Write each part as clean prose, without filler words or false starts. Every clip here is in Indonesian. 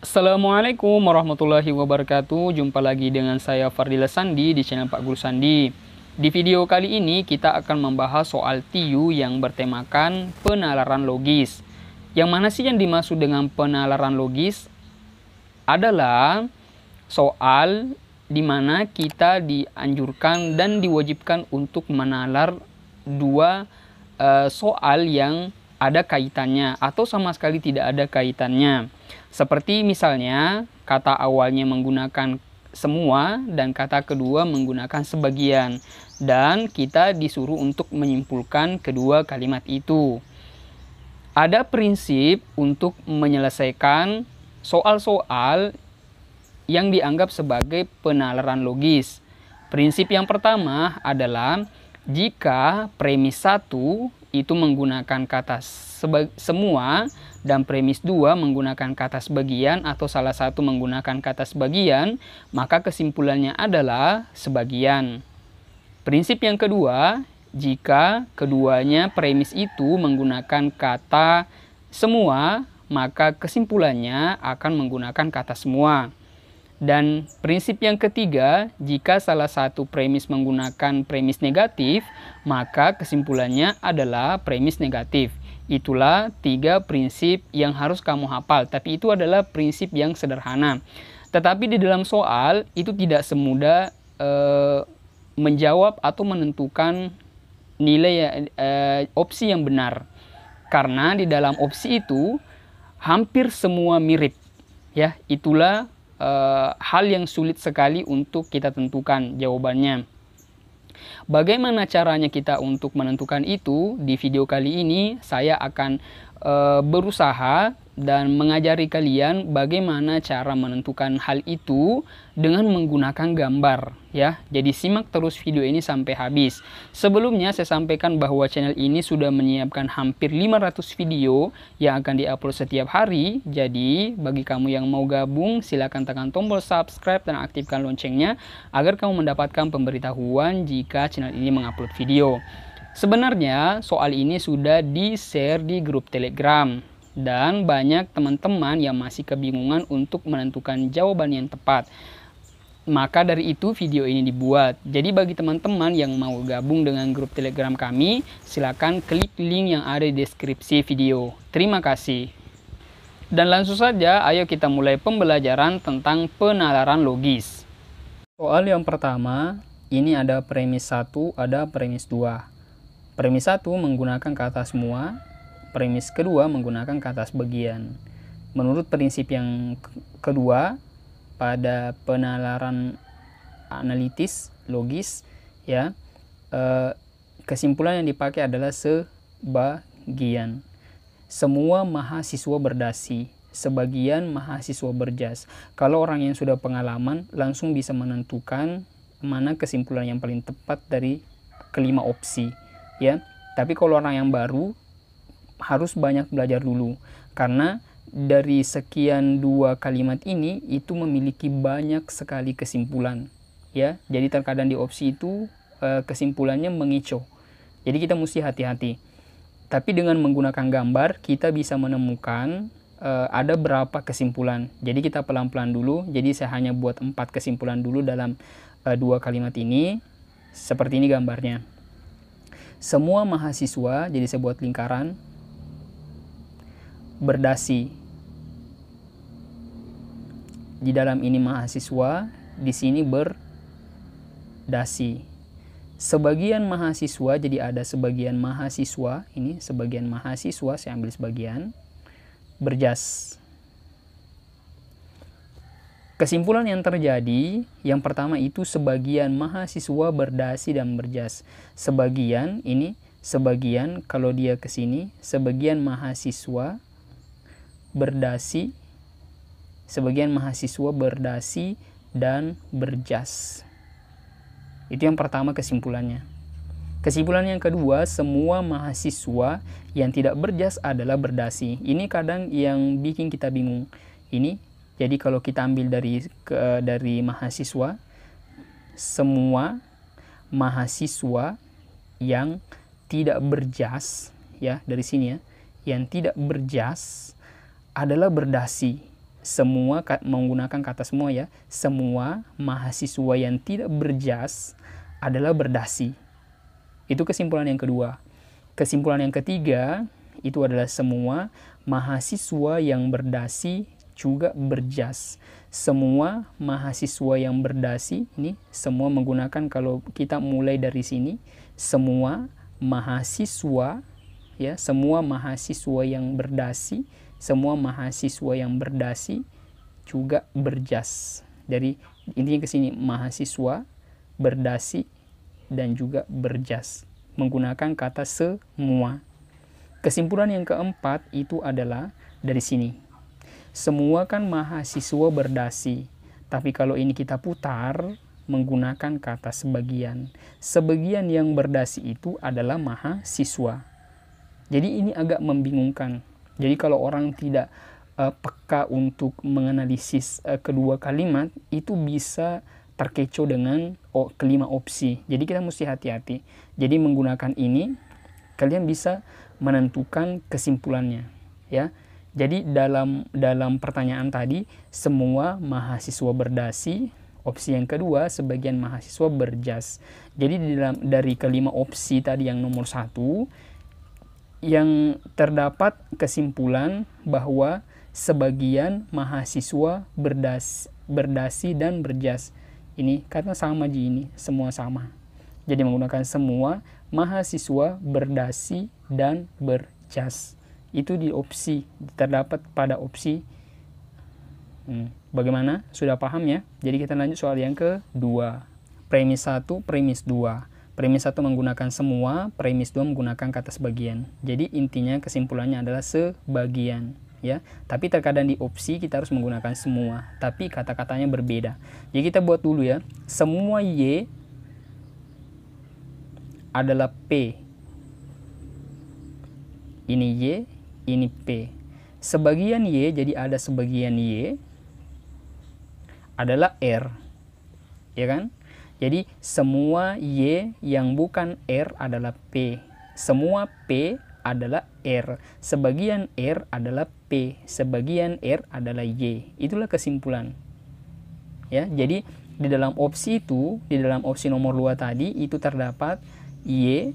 Assalamualaikum warahmatullahi wabarakatuh. Jumpa lagi dengan saya Fardila Sandi di channel Pak Guru Sandi. Di video kali ini kita akan membahas soal TIU yang bertemakan penalaran logis. Yang mana sih yang dimaksud dengan penalaran logis? Adalah soal di mana kita dianjurkan dan diwajibkan untuk menalar dua soal yang ada kaitannya atau sama sekali tidak ada kaitannya. Seperti misalnya kata awalnya menggunakan semua dan kata kedua menggunakan sebagian, dan kita disuruh untuk menyimpulkan kedua kalimat itu. Ada prinsip untuk menyelesaikan soal-soal yang dianggap sebagai penalaran logis. Prinsip yang pertama adalah jika premis 1 itu menggunakan kata semua dan premis 2 menggunakan kata sebagian atau salah satu menggunakan kata sebagian, maka kesimpulannya adalah sebagian. Prinsip yang kedua, jika keduanya premis itu menggunakan kata semua, maka kesimpulannya akan menggunakan kata semua. Dan prinsip yang ketiga, jika salah satu premis menggunakan premis negatif, maka kesimpulannya adalah premis negatif. Itulah 3 prinsip yang harus kamu hafal, tapi itu adalah prinsip yang sederhana. Tetapi di dalam soal, itu tidak semudah menjawab atau menentukan nilai opsi yang benar. Karena di dalam opsi itu, hampir semua mirip. Ya, itulah hal yang sulit sekali untuk kita tentukan jawabannya. Bagaimana caranya kita untuk menentukan itu? Di video kali ini saya akan berusaha dan mengajari kalian bagaimana cara menentukan hal itu dengan menggunakan gambar ya. Jadi simak terus video ini sampai habis. Sebelumnya saya sampaikan bahwa channel ini sudah menyiapkan hampir 500 video yang akan diupload setiap hari. Jadi bagi kamu yang mau gabung, silakan tekan tombol subscribe dan aktifkan loncengnya agar kamu mendapatkan pemberitahuan jika channel ini mengupload video. Sebenarnya soal ini sudah di-share di grup Telegram dan banyak teman-teman yang masih kebingungan untuk menentukan jawaban yang tepat. Maka dari itu video ini dibuat. Jadi bagi teman-teman yang mau gabung dengan grup Telegram kami, silakan klik link yang ada di deskripsi video. Terima kasih. Dan langsung saja, ayo kita mulai pembelajaran tentang penalaran logis. Soal yang pertama, ini ada premis 1, ada premis 2. Premis 1 menggunakan kata semua, premis kedua menggunakan kata sebagian. Menurut prinsip yang kedua, pada penalaran analitis logis ya, kesimpulan yang dipakai adalah sebagian. Semua mahasiswa berdasi, sebagian mahasiswa berjas. Kalau orang yang sudah pengalaman langsung bisa menentukan mana kesimpulan yang paling tepat dari kelima opsi ya. Tapi kalau orang yang baru harus banyak belajar dulu, karena dari sekian 2 kalimat ini itu memiliki banyak sekali kesimpulan ya. Jadi terkadang di opsi itu kesimpulannya mengicau, jadi kita mesti hati-hati. Tapi dengan menggunakan gambar kita bisa menemukan ada berapa kesimpulan. Jadi kita pelan-pelan dulu. Jadi saya hanya buat 4 kesimpulan dulu dalam 2 kalimat ini. Seperti ini gambarnya. Semua mahasiswa, jadi saya buat lingkaran, berdasi. Di dalam ini mahasiswa, di sini berdasi. Sebagian mahasiswa, jadi ada sebagian mahasiswa, ini sebagian mahasiswa, saya ambil sebagian, berjas. Kesimpulan yang terjadi, yang pertama itu sebagian mahasiswa berdasi dan berjas. Sebagian, ini sebagian, kalau dia ke sini, sebagian mahasiswa berdasi, sebagian mahasiswa berdasi dan berjas. Itu yang pertama kesimpulannya. Kesimpulan yang kedua, semua mahasiswa yang tidak berjas adalah berdasi. Ini kadang yang bikin kita bingung. Ini jadi kalau kita ambil dari mahasiswa, semua mahasiswa yang tidak berjas ya, dari sini ya, yang tidak berjas adalah berdasi. semua menggunakan kata semua ya, semua mahasiswa yang tidak berjas adalah berdasi. Itu kesimpulan yang kedua. Kesimpulan yang ketiga itu adalah semua mahasiswa yang berdasi juga berjas. Semua mahasiswa yang berdasi, ini semua menggunakan, kalau kita mulai dari sini, semua mahasiswa ya, semua mahasiswa yang berdasi, semua mahasiswa yang berdasi juga berjas. Dari intinya ke sini, mahasiswa berdasi dan juga berjas menggunakan kata semua. Kesimpulan yang keempat itu adalah dari sini. Semua kan mahasiswa berdasi, tapi kalau ini kita putar menggunakan kata sebagian. Sebagian yang berdasi itu adalah mahasiswa. Jadi ini agak membingungkan. Jadi kalau orang tidak peka untuk menganalisis kedua kalimat, itu bisa terkecoh dengan kelima opsi. Jadi kita mesti hati-hati. Jadi menggunakan ini, kalian bisa menentukan kesimpulannya, ya. Jadi dalam pertanyaan tadi, semua mahasiswa berdasi. Opsi yang kedua, sebagian mahasiswa berjas. Jadi dari kelima opsi tadi yang nomor 1, yang terdapat kesimpulan bahwa sebagian mahasiswa berdasi dan berjas. Ini karena sama ini, semua sama. Jadi menggunakan semua mahasiswa berdasi dan berjas. Itu di opsi, terdapat pada opsi. Bagaimana? Sudah paham ya? Jadi kita lanjut soal yang kedua. Premis 1, premis 2. Premis 1 menggunakan semua, premis 2 menggunakan kata sebagian. Jadi intinya kesimpulannya adalah sebagian, ya. Tapi terkadang di opsi kita harus menggunakan semua, tapi kata-katanya berbeda. Jadi kita buat dulu ya. Semua Y adalah P. Ini Y, ini P. Sebagian Y, jadi ada sebagian Y adalah R. Ya kan? Jadi semua Y yang bukan R adalah P. Semua P adalah R. Sebagian R adalah P. Sebagian R adalah Y. Itulah kesimpulan. Ya, jadi di dalam opsi itu, di dalam opsi nomor 2 tadi, itu terdapat Y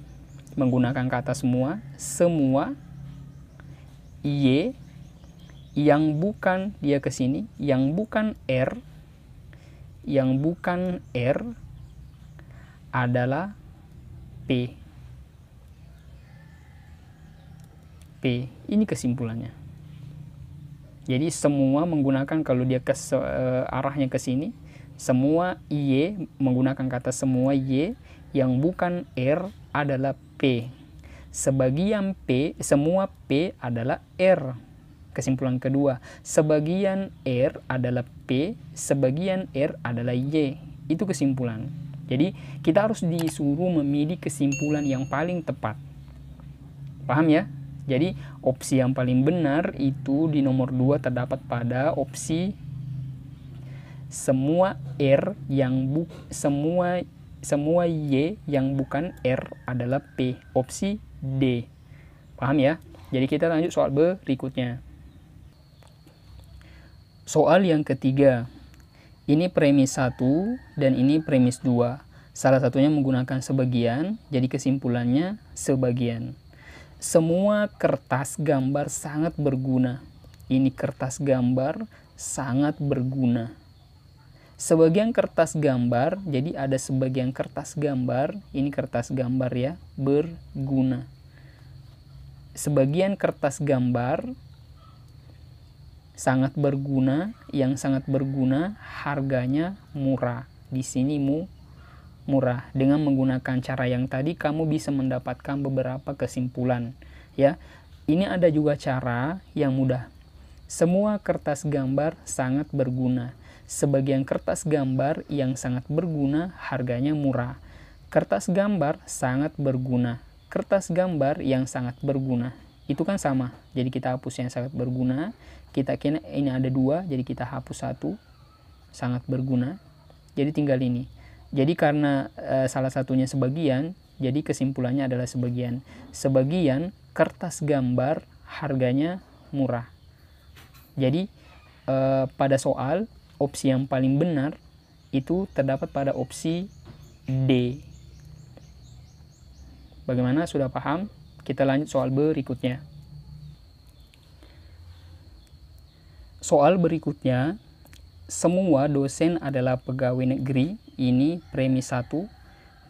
menggunakan kata semua Y yang bukan, dia ke sini, yang bukan R, adalah P. Ini kesimpulannya. Jadi semua menggunakan, kalau dia arahnya ke sini, semua Y menggunakan kata semua Y yang bukan R adalah P. Sebagian P, semua P adalah R. Kesimpulan kedua, sebagian R adalah P, sebagian R adalah Y. Itu kesimpulan. Jadi kita harus disuruh memilih kesimpulan yang paling tepat. Paham ya? Jadi opsi yang paling benar itu di nomor 2 terdapat pada opsi semua R yang semua Y yang bukan R adalah P. Opsi D. Paham ya? Jadi kita lanjut soal berikutnya. Soal yang ketiga. Ini premis 1 dan ini premis 2. Salah satunya menggunakan sebagian, jadi kesimpulannya sebagian. Semua kertas gambar sangat berguna. Ini kertas gambar sangat berguna. Sebagian kertas gambar, jadi ada sebagian kertas gambar, ini kertas gambar ya, berguna. Sebagian kertas gambar sangat berguna, yang sangat berguna harganya murah. Di sini murah. Dengan menggunakan cara yang tadi kamu bisa mendapatkan beberapa kesimpulan, ya. Ini ada juga cara yang mudah. Semua kertas gambar sangat berguna. Sebagian kertas gambar yang sangat berguna harganya murah. Kertas gambar sangat berguna. Kertas gambar yang sangat berguna. Itu kan sama. Jadi kita hapus yang sangat berguna. Kita kira ini ada 2, jadi kita hapus 1. Sangat berguna. Jadi tinggal ini. Jadi karena salah satunya sebagian, jadi kesimpulannya adalah sebagian. Sebagian kertas gambar harganya murah. Jadi pada soal opsi yang paling benar itu terdapat pada opsi D. Bagaimana, sudah paham? Kita lanjut soal berikutnya. Soal berikutnya, semua dosen adalah pegawai negeri. Ini premis 1.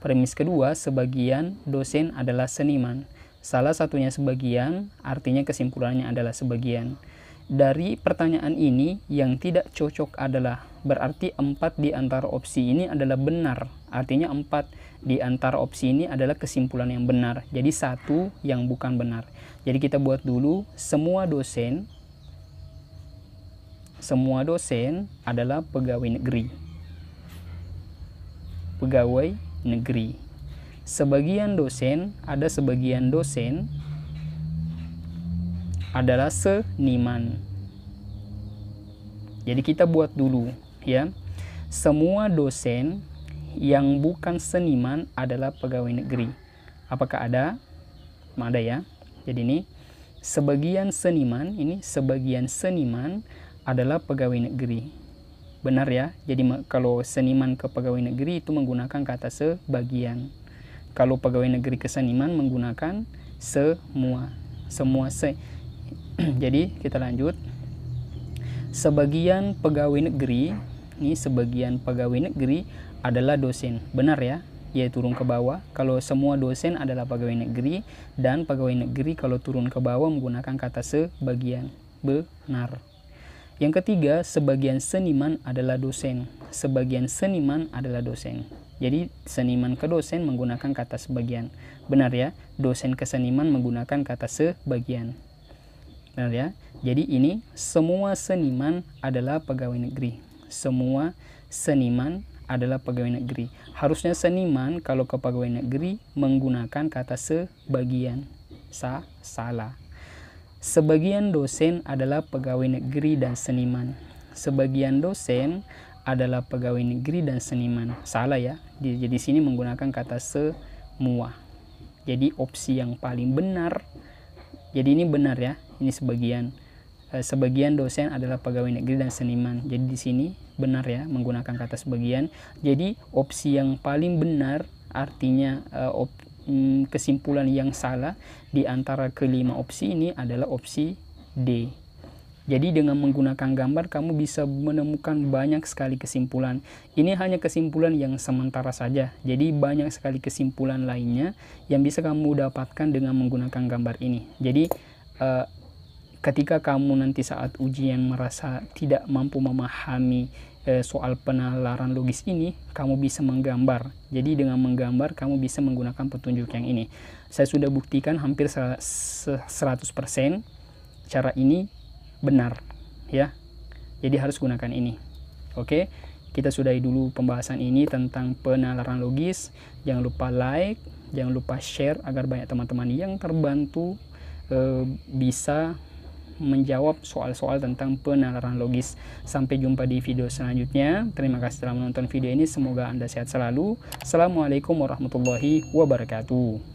Premis kedua, sebagian dosen adalah seniman. Salah satunya sebagian, artinya kesimpulannya adalah sebagian. Dari pertanyaan ini, yang tidak cocok adalah berarti 4 di antara opsi ini adalah benar. Artinya 4 di antara opsi ini adalah kesimpulan yang benar. Jadi 1 yang bukan benar. Jadi kita buat dulu, semua dosen adalah pegawai negeri. Pegawai negeri. Sebagian dosen adalah seniman. Jadi kita buat dulu ya. Semua dosen yang bukan seniman adalah pegawai negeri. Apakah ada? Ada ya. Jadi ini sebagian seniman adalah pegawai negeri. Benar ya. Jadi kalau seniman ke pegawai negeri itu menggunakan kata sebagian. Kalau pegawai negeri ke seniman menggunakan semua. Jadi kita lanjut. Sebagian pegawai negeri, ini sebagian pegawai negeri adalah dosen. Benar ya. Ya, turun ke bawah. Kalau semua dosen adalah pegawai negeri, dan pegawai negeri kalau turun ke bawah menggunakan kata sebagian. Benar. Yang ketiga, sebagian seniman adalah dosen. Sebagian seniman adalah dosen. Jadi seniman ke dosen menggunakan kata sebagian. Benar ya. Dosen ke seniman menggunakan kata sebagian. Benar ya. Jadi ini semua seniman adalah pegawai negeri. Semua seniman adalah pegawai negeri. Harusnya seniman kalau ke pegawai negeri menggunakan kata sebagian. Salah. Sebagian dosen adalah pegawai negeri dan seniman. Sebagian dosen adalah pegawai negeri dan seniman. Salah ya. Jadi sini menggunakan kata semua. Jadi opsi yang paling benar. Jadi ini benar ya. Ini sebagian. Sebagian dosen adalah pegawai negeri dan seniman. Jadi di sini benar ya, menggunakan kata sebagian. Jadi opsi yang paling benar artinya kesimpulan yang salah di antara kelima opsi ini adalah opsi D. Jadi dengan menggunakan gambar kamu bisa menemukan banyak sekali kesimpulan. Ini hanya kesimpulan yang sementara saja. Jadi banyak sekali kesimpulan lainnya yang bisa kamu dapatkan dengan menggunakan gambar ini. Jadi ketika kamu nanti saat ujian merasa tidak mampu memahami soal penalaran logis ini, kamu bisa menggambar. Jadi dengan menggambar kamu bisa menggunakan petunjuk yang ini. Saya sudah buktikan hampir 100% cara ini benar ya. Jadi harus gunakan ini. Oke, kita sudahi dulu pembahasan ini tentang penalaran logis. Jangan lupa like, jangan lupa share agar banyak teman-teman yang terbantu bisa menjawab soal-soal tentang penalaran logis. Sampai jumpa di video selanjutnya. Terima kasih telah menonton video ini. Semoga Anda sehat selalu. Assalamualaikum warahmatullahi wabarakatuh.